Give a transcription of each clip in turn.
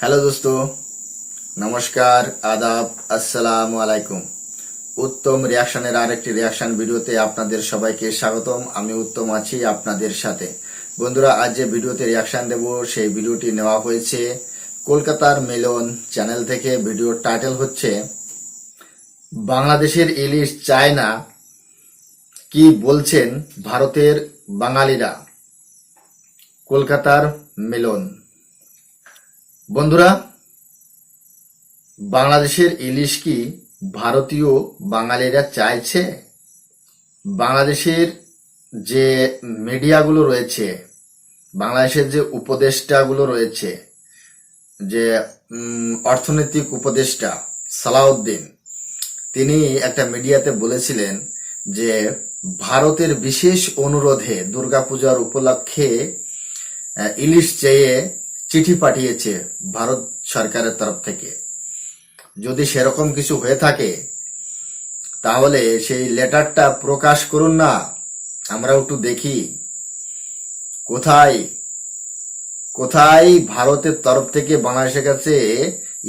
Hello दोस्तों, नमस्कार, आदाब, अस्सलामु आलाइकुम। उत्तम रिएक्शনের আরেকটি রিঅ্যাকশন ভিডিওতে আপনাদের সবাইকে স্বাগতম। আমি উত্তম আছি আপনাদের সাথে। বন্ধুরা, আজ যে ভিডিওতে রিঅ্যাকশন দেব সেই ভিডিওটি নেওয়া হয়েছে কলকাতার মিলন চ্যানেল থেকে। ভিডিওর টাইটেল হচ্ছে বাংলাদেশের ইলিশ চায় না, কি বলছেন ভারতের বাঙালিরা। কলকাতার মিলন। বন্ধুরা, বাংলাদেশের ইলিশ কি ভারতীয় বাঙালিরা চাইছে? বাংলাদেশের যে মিডিয়াগুলো রয়েছে, বাংলাদেশের যে উপদেষ্টাগুলো রয়েছে, যে অর্থনৈতিক উপদেষ্টা সালাউদ্দিন, তিনি একটা মিডিয়াতে বলেছিলেন যে ভারতের বিশেষ অনুরোধে দুর্গাপূজার উপলক্ষে ইলিশ চেয়ে চিঠি পাঠিয়েছে ভারত সরকারের তরফ থেকে। যদি সেরকম কিছু হয়ে থাকে তাহলে সেই লেটারটা প্রকাশ করুন না, আমরা একটু দেখি কোথায় কোথায় ভারতের তরফ থেকে বাংলাদেশের কাছে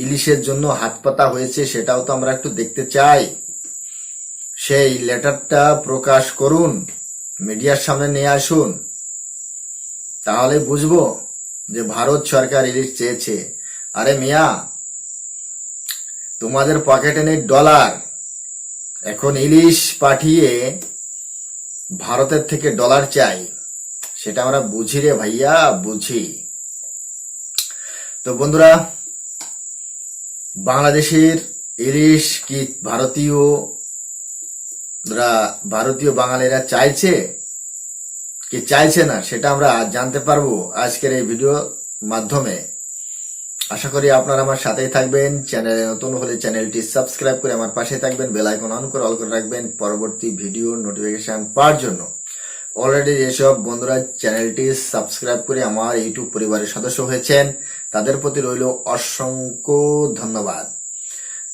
ইলিশের জন্য হাত পাতা হয়েছে, সেটাও তো আমরা একটু দেখতে চাই। সেই লেটারটা প্রকাশ করুন, মিডিয়ার সামনে নিয়ে আসুন, তাহলে বুঝবো যে ভারত সরকার ইলিশ চেয়েছে। আরে মিয়া, তোমাদের পকেটে নেই ডলার, এখন ইলিশ পাঠিয়ে ভারতের থেকে ডলার চাই, সেটা আমরা বুঝি রে ভাইয়া, বুঝি। তো বন্ধুরা, বাংলাদেশের ইলিশ কি ভারতীয় বাঙালিরা চাইছে কি চাইছে না, সেটা আমরা জানতে পারবো আজকের এই ভিডিও মাধ্যমে। আশা করি আপনারা আমার সাথেই থাকবেন। চ্যানেলে নতুন হলে চ্যানেলটি সাবস্ক্রাইব করে আমার পাশে থাকবেন, বেল আইকন অন করে অল করে রাখবেন পরবর্তী ভিডিও নোটিফিকেশন পাওয়ার জন্য। অলরেডি যেসব বন্ধুরা চ্যানেলটি সাবস্ক্রাইব করে আমার ইউটিউব পরিবারের সদস্য হয়েছেন, তাদের প্রতি রইল অসংখ্য ধন্যবাদ।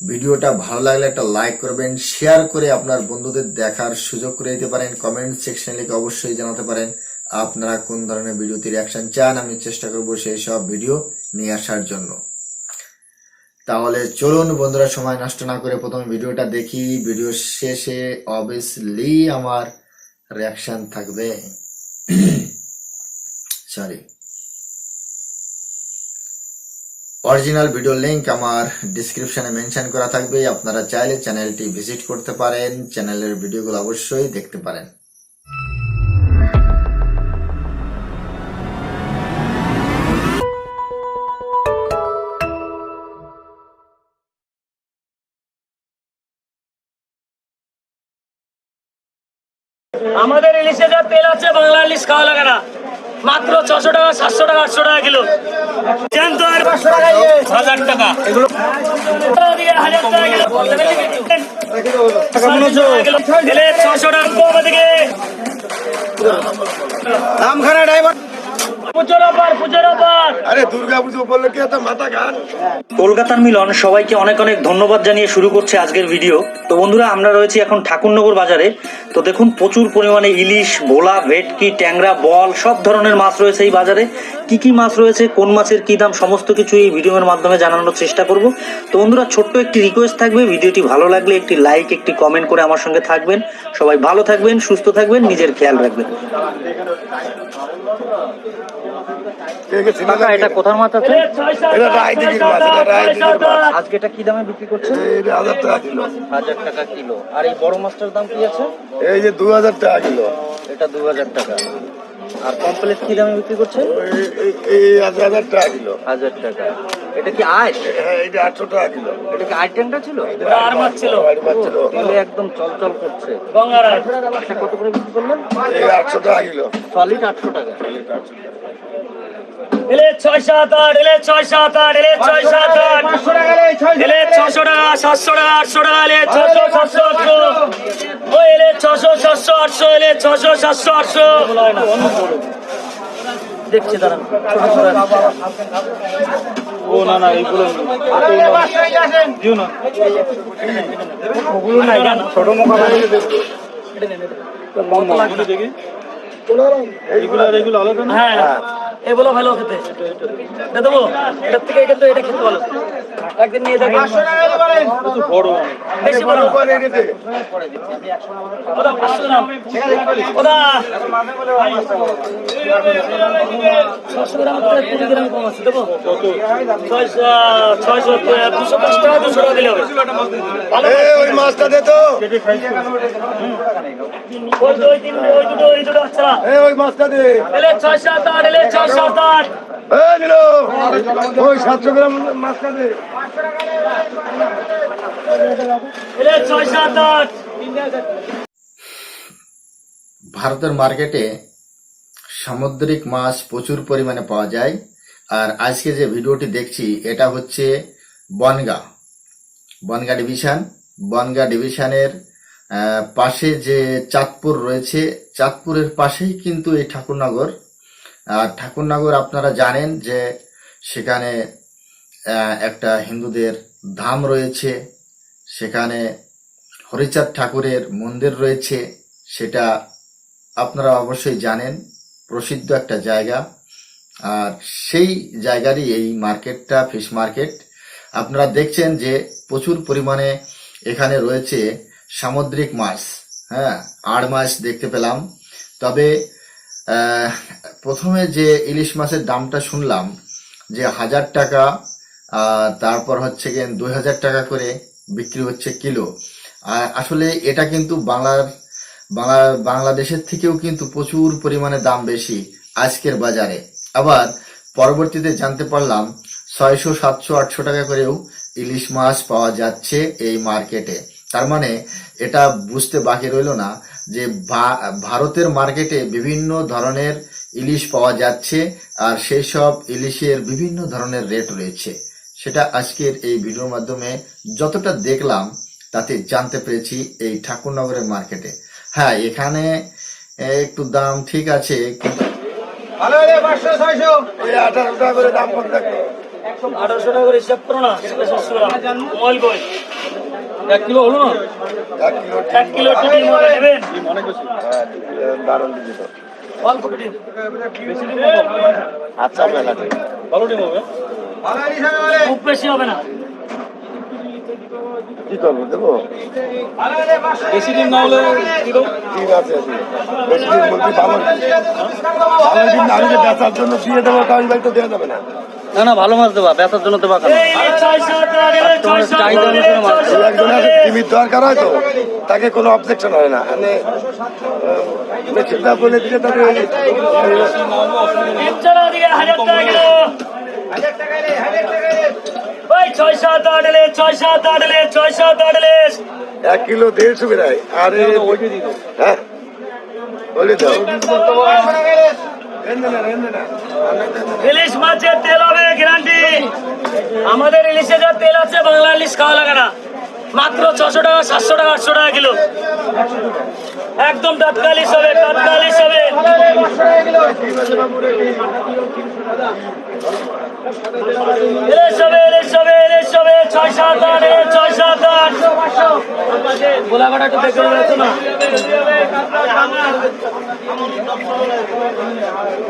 ভিডিওটা ভালো লাগলে একটা লাইক করবেন, শেয়ার করে আপনার বন্ধুদের দেখার সুযোগ করে দিতে পারেন। কমেন্ট সেকশনে লিখে অবশ্যই জানাতে পারেন আপনারা কোন ধরনের ভিডিওতে রিঅ্যাকশন চান, আমি চেষ্টা করব সেই সব ভিডিও নিয়ে আসার জন্য। তাহলে চলুন বন্ধুরা, সময় নষ্ট না করে প্রথমে ভিডিওটা দেখি। ভিডিও শেষে অবভিয়াসলি আমার রিঅ্যাকশন থাকবে। সরি, অরিজিনাল ভিডিও লিংক আমার ডিসক্রিপশনে মেনশন করা থাকবে, আপনারা চাইলে চ্যানেলটি ভিজিট করতে পারেন, চ্যানেলের ভিডিওগুলো অবশ্যই দেখতে পারেন। আমাদের ইলিশে যা তেল আছে, বাংলা ইলিশ খাওয়া লাগে না। মাত্র 600 টাকা, 700 টাকা, 800 টাকা কিলো। জ্যান্ত আর 500 টাকা, 1000 টাকা এগুলো, 1000 টাকা কিলো। তেলে 600 টাকা দিকে নামখানা ড্রাইভার। কলকাতার মিলন সবাইকে অনেক অনেক ধন্যবাদ জানিয়ে শুরু করছে আজকের ভিডিও। তো বন্ধুরা, আমরা রয়েছি এখন ঠাকুরনগর বাজারে। তো দেখুন, প্রচুর পরিমাণে ইলিশ, ভোলা, ভেটকি, ট্যাংরা, বল সব ধরনের মাছ রয়েছে এই বাজারে। কি কি মাছ রয়েছে, কোন মাছের কি দাম, সমস্ত কিছু এই ভিডিওর মাধ্যমে জানানোর চেষ্টা করব। তো বন্ধুরা, ছোট্ট একটি রিকোয়েস্ট থাকবে, ভিডিওটি ভালো লাগলে একটি লাইক, একটি কমেন্ট করে আমার সঙ্গে থাকবেন। সবাই ভালো থাকবেন, সুস্থ থাকবেন, নিজের খেয়াল রাখবেন। এটা কোথার মাছ আছে? আজকে এটা কি দামে বিক্রি করছেন? 1000 টাকা কিলো। 1000 টাকা কিলো। আর এই বড় মাছটার দাম কি আছে? এই যে 2000 টাকা কিলো। এটা 2000 টাকা। আর কমপ্লেট কি দামে বিক্রি করছেন? এই 1000 টাকা কিলো। 1000 টাকা। এটা কি আইস? হ্যাঁ, এটা 800 টাকা কিলো। এটা কি আইটেমটা ছিল? আর মাছ ছিল, তেলে একদম চলচল করছে। গঙ্গার আর এটা কত করে বিক্রি করলেন? এই 800 টাকা কিলো। সলিড 800 টাকা। এলে 6-7-8, এলে 6-7-8, এলে 6-7-8, 500 টাকা, এলে 600 টাকা, 700 টাকা, 800 টাকা, এলে 600, 700, 800, ও এলে 600, 700, 800, এলে 600, 700, 800। দেখছি দাঁড়ান। ও না না, এইগুলো দিও না, ওগুলো না, ছোট মোকা বানিয়ে দেখো। এইগুলো আলাদা না? হ্যাঁ। এগুলো ভালো খেতে এটা দেবো, এটার থেকে কিন্তু এটা খেতে ভালো। একদিন নিয়ে দেখেন বেশি বড় না। ওটা 500 গ্রাম ওটা 600 গ্রাম করে 20 গ্রাম কম আছে দেবো 600 210 টাকা 200 টাকা দিলে হবে। ভালো ওই মাছটা দে তো, ওই দুটো আচ্ছা ওই মাছটা দে। এলে 6-7-8 এলে 6-7-8 নিল ওই 700 গ্রাম মাছটা দে। এলে 6-7-8 ভারতের মার্কেটে সামুদ্রিক মাছ প্রচুর পরিমাণে পাওয়া যায়। আর আজকে যে ভিডিওটি দেখছি এটা হচ্ছে বনগাঁ ডিভিশনের পাশে যে চাঁদপুর রয়েছে, চাঁদপুরের পাশেই কিন্তু এই ঠাকুরনগর। আর ঠাকুরনগর আপনারা জানেন যে সেখানে একটা হিন্দুদের ধাম রয়েছে, সেখানে হরিচাঁদ ঠাকুরের মন্দির রয়েছে, সেটা আপনারা অবশ্যই জানেন, প্রসিদ্ধ একটা জায়গা। আর সেই জায়গারই এই মার্কেটটা ফিশ মার্কেট। আপনারা দেখছেন যে প্রচুর পরিমাণে এখানে রয়েছে সামুদ্রিক মাছ, হ্যাঁ, আড় মাছ দেখতে পেলাম। তবে প্রথমে যে ইলিশ মাছের দামটা শুনলাম যে 1000 টাকা, তারপর হচ্ছে গিয়ে 2000 টাকা করে বিক্রি হচ্ছে কিলো। আসলে এটা কিন্তু বাংলাদেশের থেকেও কিন্তু প্রচুর পরিমাণে দাম বেশি আজকের বাজারে। আবার পরবর্তীতে জানতে পারলাম 600, 700, 800 টাকা করেও ইলিশ মাছ পাওয়া যাচ্ছে এই মার্কেটে। তার মানে এটা বুঝতে বাকি রইল না যে ভারতের মার্কেটে বিভিন্ন ধরনের ইলিশ পাওয়া যাচ্ছে, আর সেই সব ইলিশের বিভিন্ন ধরনের রেট রয়েছে। সেটা আজকের এই ভিডিওর মাধ্যমে যতটা দেখলাম তাতে জানতে পেরেছি এই ঠাকুরনগরের মার্কেটে। হ্যাঁ, এখানে একটু দাম ঠিক আছে, কিন্তু 1800 টাকা করে দাম কম থাকে। 1800 টাকা করে হিসাব করো না। 600 গ্রাম মোবাইল কই 1 কিলো হলো না? 1 কিলো টিটি মোবাইল নেবেন অনেক বেশি। দারুণ দিদি তো। অল্প টিটি বেশি দিন আচ্ছা মেলা ভালো টিম হবে, খুব বেশি হবে না। কি করবো দেবো? বেশি দিন না হলে কি দেব? ঠিক আছে, বেশি দিন বলছি ভালো দিন আমি যে বেচার জন্য দিয়ে দেবো, কারণ ভাই তো দেওয়া যাবে না। না না, ভালো মাছ দেবা, বেচার জন্য দেবা কেন? একজনের টিমির দরকার হয় তো, তাকে কোনো অবজেকশন হয় না। মানে মেশিনটা বলে দিলে তাকে 1000 টাকা কিলো। ওই 6-7-8 এলে 6-7-8 এলে 6-7-8 এলে 1 কিলো 150 বেড়ায়। আরে হ্যাঁ বলে দাও। ইলিশ মাছের তেল হবে গ্যারান্টি। আমাদের ইলিশে যা তেল আছে বাংলা ইলিশ খাওয়া লাগে না। মাত্র 600 টাকা, 700 টাকা, 800 টাকা কিলো। একদম টাটকা ইলিশ হবে, টাটকা ইলিশ হবে। ইলিশ হবে, ইলিশ হবে, ইলিশ হবে 6-7-8 এলে 6-7-8। গোলাঘাটা একটু দেখে রয়েছে না?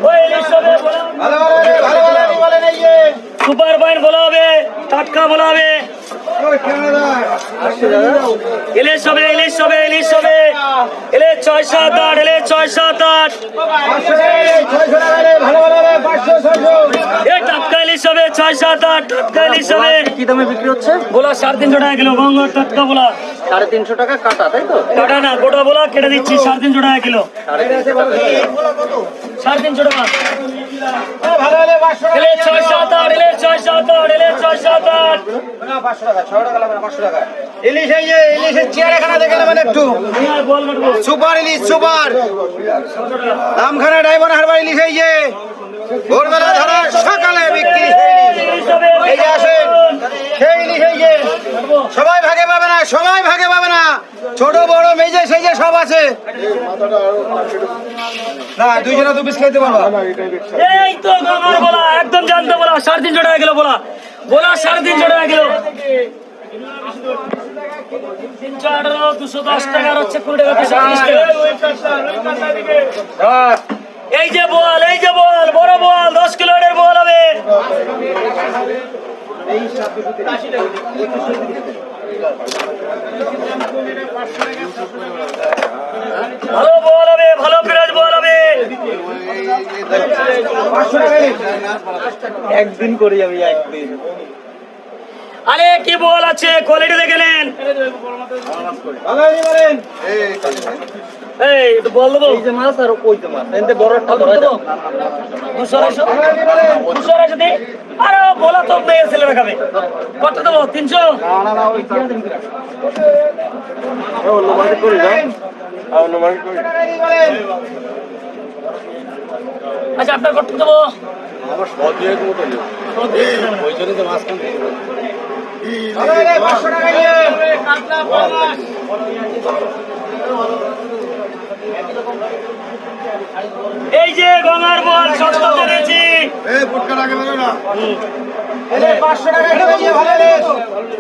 ওই ইলিশ হবে, সুপার ফাইন বলা হবে, টাটকা বলা হবে। ইলিশ হবে, ইলিশ হবে, ইলিশ হবে। এলে 6-7-8 এলে 6-7-8। এই টাটকা ইলিশ হবে 6-7-8, টাটকা ইলিশ হবে। কি দামে বিক্রি হচ্ছে? বলা 350 টাকা কিলো, গঙ্গার টাটকা বলা। 350 টাকা কাটা, তাই তো? কাটা না, গোটা বলা কেটে দিচ্ছি 350 টাকা কিলো। 350 টাকা। এলে 6-7-8 এলে 6-7-8 এলে 6-7-8। ইলিশ এই যে ইলিশের চেয়ারখানা দেখে নেবেন একটু। বল কাটবো। সুপার ইলিশ, সুপার দামখানা ডায়মন্ড হারবার ইলিশ এই যে ভোরবেলা ধরা সকালে বিক্রি। ইলিশ হবে, এই যে আসেন সেই ইলিশ এই যে সবাই ভাগে পাবে না, সবাই ভাগে পাবে না। ছোট বড় মেজে সেই যে সব আছে। না দুইজনে 2 পিস খাইতে পারবা। এই তো গঙ্গার বলা, একদম জানতে বলা 350 টাকা কিলো বলা। বলা 350 টাকা কিলো। 318, 210 টাকা হচ্ছে 20 টাকা 230 টাকা। এই যে বোয়াল, এই যে বোয়াল, বড় বোয়াল, 10 কিলোর বোয়াল হবে। ভালো বোয়াল হবে, ভালো পিরাজ বোয়াল হবে। একদিন করি আমি, একদিন। আরে কি বোয়াল আছে, কোয়ালিটি দেখে নেন। এই একটু বল দেবো, এই যে মাছ আর ওই যে মাছ, এতে বড়টা ধরা যাবে। 200 দিই। আরে বলা তো মেয়ে ছেলেরা খাবে। কত দেবো? 300? না না, ওই দিয়া দিন। অন্য মাছ করি না, অন্য মাছ করি। আচ্ছা আপনার কত দেবো? আমার সব দিয়ে দেবো তো, ওই জন্য তো মাছ কিনতে হবে। এই যে গঙ্গার বল সস্তা পেরেছি।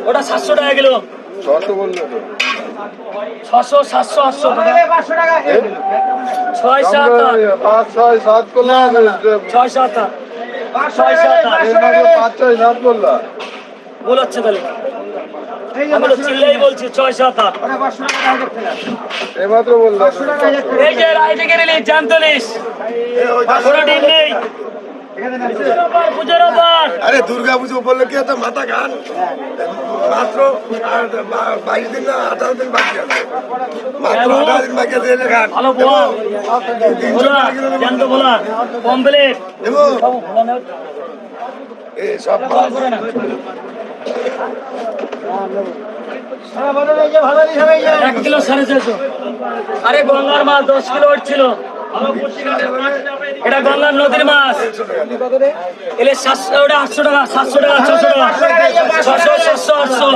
ওটা 700 টাকা কিলো। 600, 700, 800, 6, 7, 8, 6, 7, 8 ভুল হচ্ছে তাহলে, আমি তো চিল্লাই বলছি 6, 7, 8। এই যে রাইটে গেলে জানতলিস কোনো ডিম নেই। পুজোর অফার। আরে দুর্গা পুজো উপলক্ষে তো মাথা গান মাত্র 22 দিন না 18 দিন বাকি আছে, মাত্র 18 দিন বাকি আছে। এলে গান ভালো বোয়াল, ভোলা জানতো, ভোলা কমপ্লিট দেবো এই সব মাছ। 1 কিলো 650। আরে গঙ্গার মাছ 10 কিলো উঠছিল। এটা গঙ্গার নদীর মাছ। এলে 700, ওটা 800 টাকা, 700 টাকা, 600 টাকা, 600, 700, 800।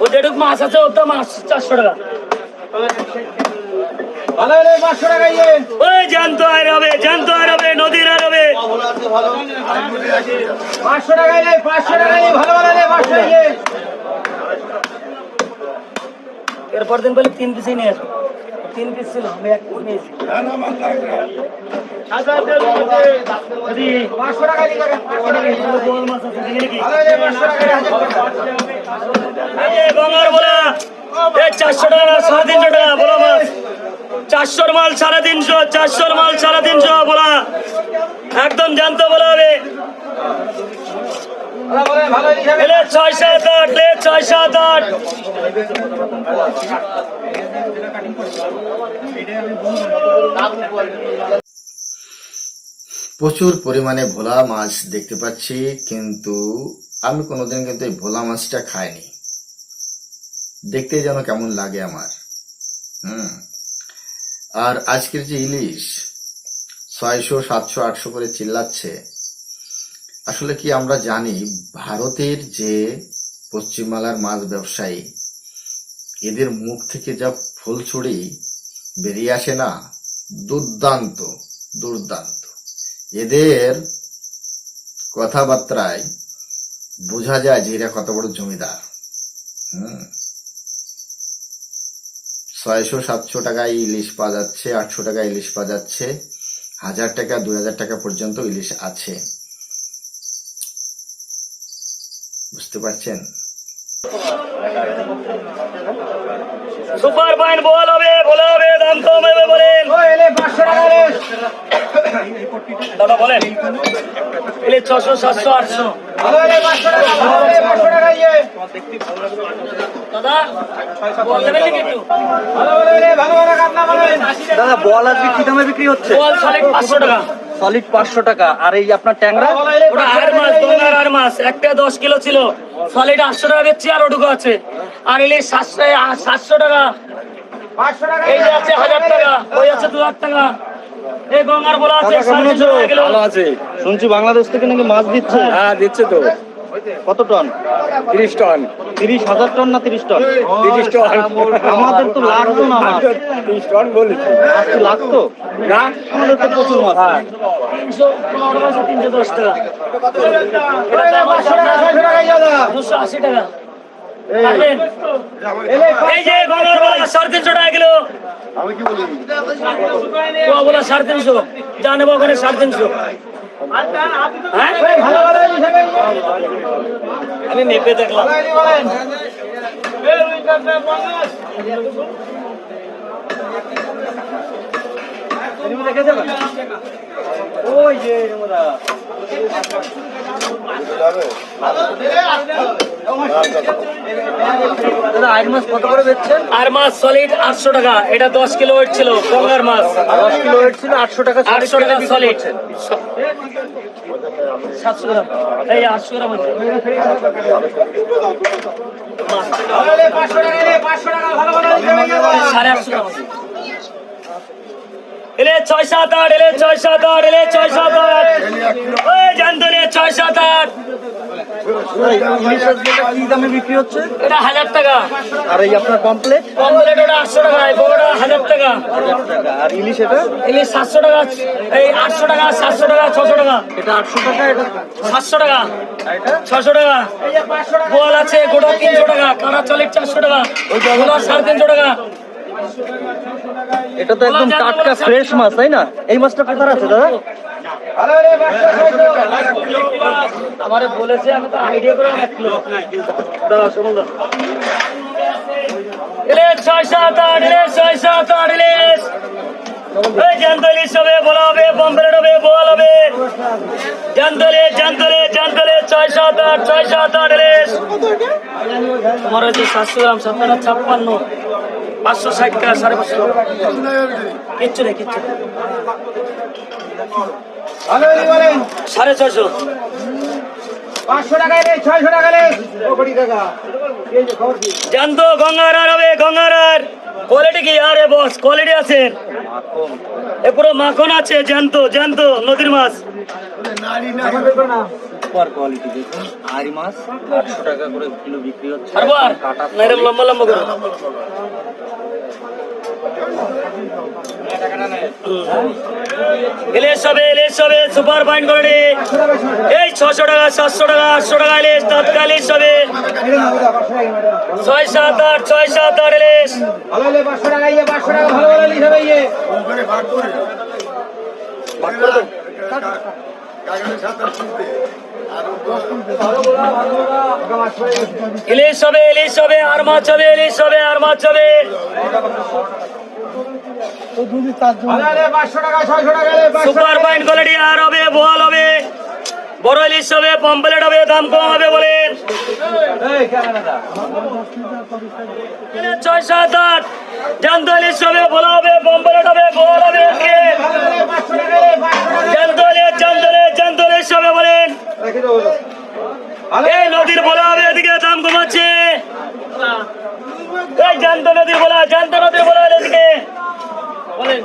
ও যেটুক মাছ আছে ও তো মাছ 400 টাকা। ওই জ্যান্ত আর হবে, জ্যান্ত আর হবে, নদীর আর হবে। এরপর দিন বলে 3 পিসই নিয়ে আসবো। 3 পিস ছিল, আমি 1 পিস নিয়েছি। গঙ্গার বলা 400 টাকা, 350 টাকা বলা মাছ। 400 মাল 350, 400 মাল 350 বলা, একদম জানতো বলা হবে। 6, 7, 8, 6, 7, 8। প্রচুর পরিমাণে ভোলা মাছ দেখতে পাচ্ছি, কিন্তু আমি কোনোদিন কিন্তু এই ভোলা মাছটা খাইনি। দেখতে যেন কেমন লাগে আমার। আর আজকের যে ইলিশ 600, 700, 800 করে চিল্লাচ্ছে, আসলে কি আমরা জানি ভারতের যে পশ্চিমবাংলার মাছ ব্যবসায়ী, এদের মুখ থেকে যা ফুলছড়ি বেরিয়ে আসে না, দুর্দান্ত দুর্দান্ত। এদের কথাবার্তায় বোঝা যায় যে এরা কত বড় জমিদার। 600, 700 টাকায় ইলিশ পাওয়া যাচ্ছে, 800 টাকায় ইলিশ পাওয়া যাচ্ছে, 1000 টাকা 2000 টাকা পর্যন্ত ইলিশ আছে। বুঝতে পারছেন? সুপার ফাইন বল হবে, বলা হবে, দাম কম হবে বলেন। দাদা বলেন, এলে 600, 700, 800। দাদা বল দেবেন নাকি একটু? দাদা বল আজকে কি দামে বিক্রি হচ্ছে? বল সলিড 500 টাকা। সলিড 500 টাকা। আর এই আপনার ট্যাংরা? ওটা আর মাছ, গঙ্গার আর মাছ, একটা 10 কিলো ছিল, সলিড 800 টাকা বেচছি, আর ওটুকু আছে। আর এলে 700 টাকা। এই যে আছে 1000 টাকা, ওই আছে 2000 টাকা। এই গঙ্গার বলা আছে 350 টাকা কিলো। ভালো আছে। শুনছি বাংলাদেশ থেকে নাকি মাছ দিচ্ছে। হ্যাঁ দিচ্ছে তো। কত টন? 30 টন। 30,000 টন না 30 টন? 30 টন। আমাদের তো লাগতো না মাছ। 30 টন বলেছি। আজকে লাগতো না, আমাদের তো প্রচুর মাছ। 310 টাকা। 280 টাকা। পারবেন? এই যে গঙ্গার বলা 350 টাকা কিলো, আমি কি বলি বলা 350, যা নেবো ওখানে 350। হ্যাঁ? আমি মেপে দেখলাম। ওই যে দাদা আইন মাছ কত করে বেচছেন? আর মাছ সলিড 800 টাকা, এটা 10 কিলো ওয়েট ছিল গঙ্গার মাছ। 10 কিলো ওয়েট ছিল 800 টাকা। 800 টাকা সলিড, 700 গ্রাম, এই 800 গ্রাম আছে। সাড়ে 800 গ্রাম আছে। এলে 6-7-8, এলে 6-7-8, এলে 6-7-8, ওই জানতো রে 6-7-8, ইলিশ আজকে কি দামে বিক্রি হচ্ছে? এটা 1000 টাকা। আর এই আপনার পমপ্লেট কমপ্লেট ওটা 800 টাকা, এই বড়টা 1000 টাকা। টাকা। আর ইলিশ এটা ইলিশ 700 টাকা, এই 800 টাকা, 700 টাকা, 600 টাকা, এটা 800 টাকা, এটা 700 টাকা, আর এটা 600 টাকা। বোয়াল আছে গোটা 300 টাকা, কাঁড়া চলে 400 টাকা, গোলা 350 টাকা। এটা তো একদম টাটকা ফ্রেশ মাছ, তাই না? এই মাছটা কোথায় আছে দাদা? আমারে বলেছে, আমি তো আইডিয়া করে রাখলো। দাদা শুনুন, ইলিশ 6-7-8, ইলিশ 6-7-8, ইলিশ এই জ্যান্ত ইলিশ হবে, বলা হবে, পমফ্রেট হবে, বোয়াল হবে, জ্যান্ত ইলিশ, জ্যান্ত ইলিশ, জ্যান্ত ইলিশ 6-7-8, 6-7-8 ইলিশ। তোমার হচ্ছে 700 গ্রাম, 7-8-56, 560 টাকা, 550 কিচ্ছু নেই, কিচ্ছু নেই, 650। 500 টাকা রে, 600 টাকা রে, ও কোটি টাকা। এই যে খবর কি? জানতো গঙ্গার আর হবে, গঙ্গার আর কোয়ালিটি কি? আরে বস, কোয়ালিটি আছে, এ পুরো মাখন আছে, জ্যান্ত জ্যান্ত নদীর মাছ। সুপার কোয়ালিটি দেখুন। আরি মাছ 800 টাকা করে কিলো বিক্রি হচ্ছে। আর বার না, এরকম লম্বা লম্বা করে। ইলিশ হবে, ইলিশ হবে, সুপার ফাইন কোয়ালিটি, এই 600 টাকা, 700 টাকা, 800 টাকা ইলিশ, তৎকাল ইলিশ হবে 6-7-8, 6-7-8 ইলিশ। ভালো হলে 500 টাকা, 500 টাকা ভালো ভালো ইলিশ হবে। ওখানে ভাগ করে ভাগ করে দেন। কাগজের সাথে তুলতে আর ইলিশ হবে, ইলিশ হবে, আর মাছ হবে, ইলিশ হবে, আর মাছ হবে। ভালো হলে 500 টাকা, 600 টাকা রে, 500 সুপার ফাইন কোয়ালিটি, আর হবে, বোয়াল হবে, বড় ইলিশ হবে, পমপ্লেট হবে, দাম কম হবে বলেন। এই কেন দাদা? 6-7-8 জ্যান্ত ইলিশ হবে, ভোলা হবে, পমপ্লেট হবে, বোয়াল হবে, আজকে ভালো হলে 500 টাকা রে, 500 টাকা। জ্যান্ত ইলিশ, জ্যান্ত ইলিশ, জ্যান্ত ইলিশ হবে বলেন। রেখে দেবো। এই নদীর ভোলা হবে, এদিকে দাম কমাচ্ছে, এই জ্যান্ত নদীর ভোলা, জ্যান্ত নদীর ভোলা এদিকে বলেন।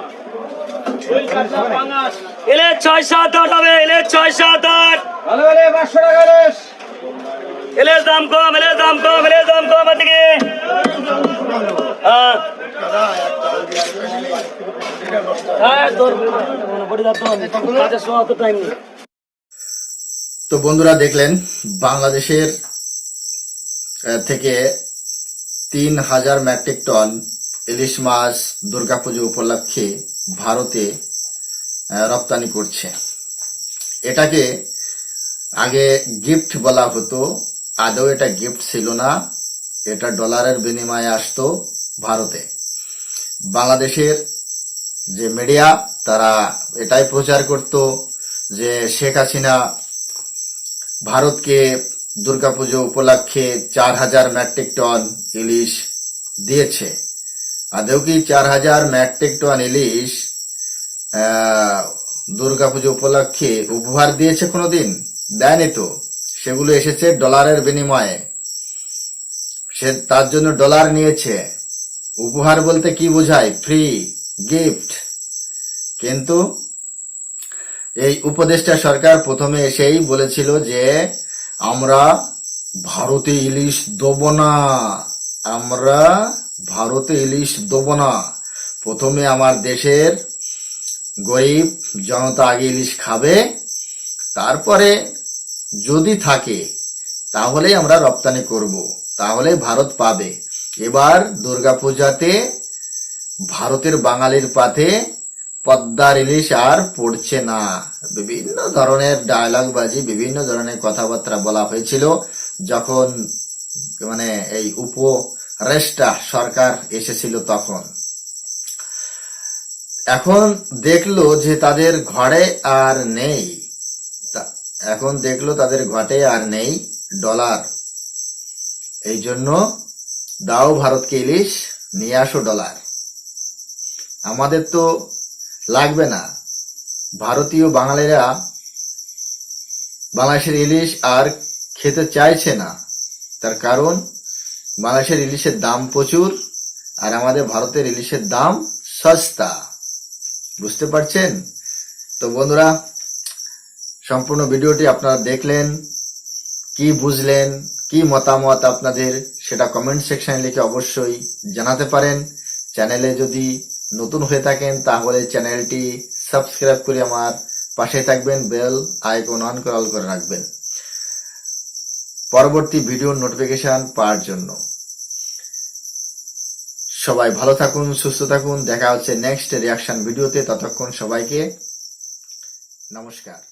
ইলিশ 6-7-8 হবে, ইলিশ 6-7-8, ভালো হলে 500 টাকা রে। ইলিশ দাম কম, ইলিশ দাম কম, ইলিশ দাম কম এদিকে। হ্যাঁ তো বন্ধুরা দেখলেন বাংলাদেশের থেকে 3000 মেট্রিক টন ইলিশ মাছ দুর্গাপুজো উপলক্ষে ভারতে রপ্তানি করছে। এটাকে আগে গিফট বলা হতো, আদৌ এটা গিফট ছিল না, এটা ডলারের বিনিময়ে আসতো ভারতে। বাংলাদেশের যে মিডিয়া তারা এটাই প্রচার করত যে শেখ হাসিনা ভারতকে দুর্গাপুজো উপলক্ষে 4000 মেট্রিক টন ইলিশ দিয়েছে। আদৌ কি 4000 মেট্রিক টন ইলিশ দুর্গাপুজো উপলক্ষে উপহার দিয়েছে কোনোদিন? দেয়নি তো, সেগুলো এসেছে ডলারের বিনিময়ে, সে তার জন্য ডলার নিয়েছে। উপহার বলতে কি বোঝায়? Free gift. কিন্তু এই উপদেষ্টা সরকার প্রথমে এসেই বলেছিল যে আমরা ভারতে ইলিশ দেব না, আমরা ভারতে ইলিশ দেব না। প্রথমে আমার দেশের গরিব জনতা আগে ইলিশ খাবে, তারপরে যদি থাকে তাহলেই আমরা রপ্তানি করব। তাহলে ভারত পাবে। এবার দুর্গাপূজাতে ভারতের বাঙালির পাতে পদ্মার ইলিশ আর পড়ছে না। বিভিন্ন ধরনের ডায়লগ বাজি, বিভিন্ন ধরনের কথাবার্তা বলা হয়েছিল যখন মানে এই উপরেষ্টা সরকার এসেছিল তখন। এখন দেখলো যে তাদের ঘরে আর নেই, এখন দেখলো তাদের ঘটে আর নেই ডলার। এই জন্য দাও ভারতকে ইলিশ, নিয়ে আসো ডলার। আমাদের তো লাগবে না। ভারতীয় বাঙালিরা বাংলাদেশের ইলিশ আর খেতে চাইছে না। তার কারণ বাংলাদেশের ইলিশের দাম প্রচুর আর আমাদের ভারতের ইলিশের দাম সস্তা। বুঝতে পারছেন? তো বন্ধুরা, সম্পূর্ণ ভিডিওটি আপনারা দেখলেন, কি বুঝলেন, কি মতামত আপনাদের সেটা কমেন্ট সেকশনে লিখে অবশ্যই জানাতে পারেন। চ্যানেলে যদি নতুন হয়ে থাকেন তাহলে চ্যানেলটি সাবস্ক্রাইব করে আমার পাশে থাকবেন, বেল আইকন অন করে অল করে রাখবেন পরবর্তী ভিডিওর নোটিফিকেশন পাওয়ার জন্য। সবাই ভালো থাকুন, সুস্থ থাকুন। দেখা হচ্ছে নেক্সট রিয়াকশন ভিডিওতে। ততক্ষণ সবাইকে নমস্কার।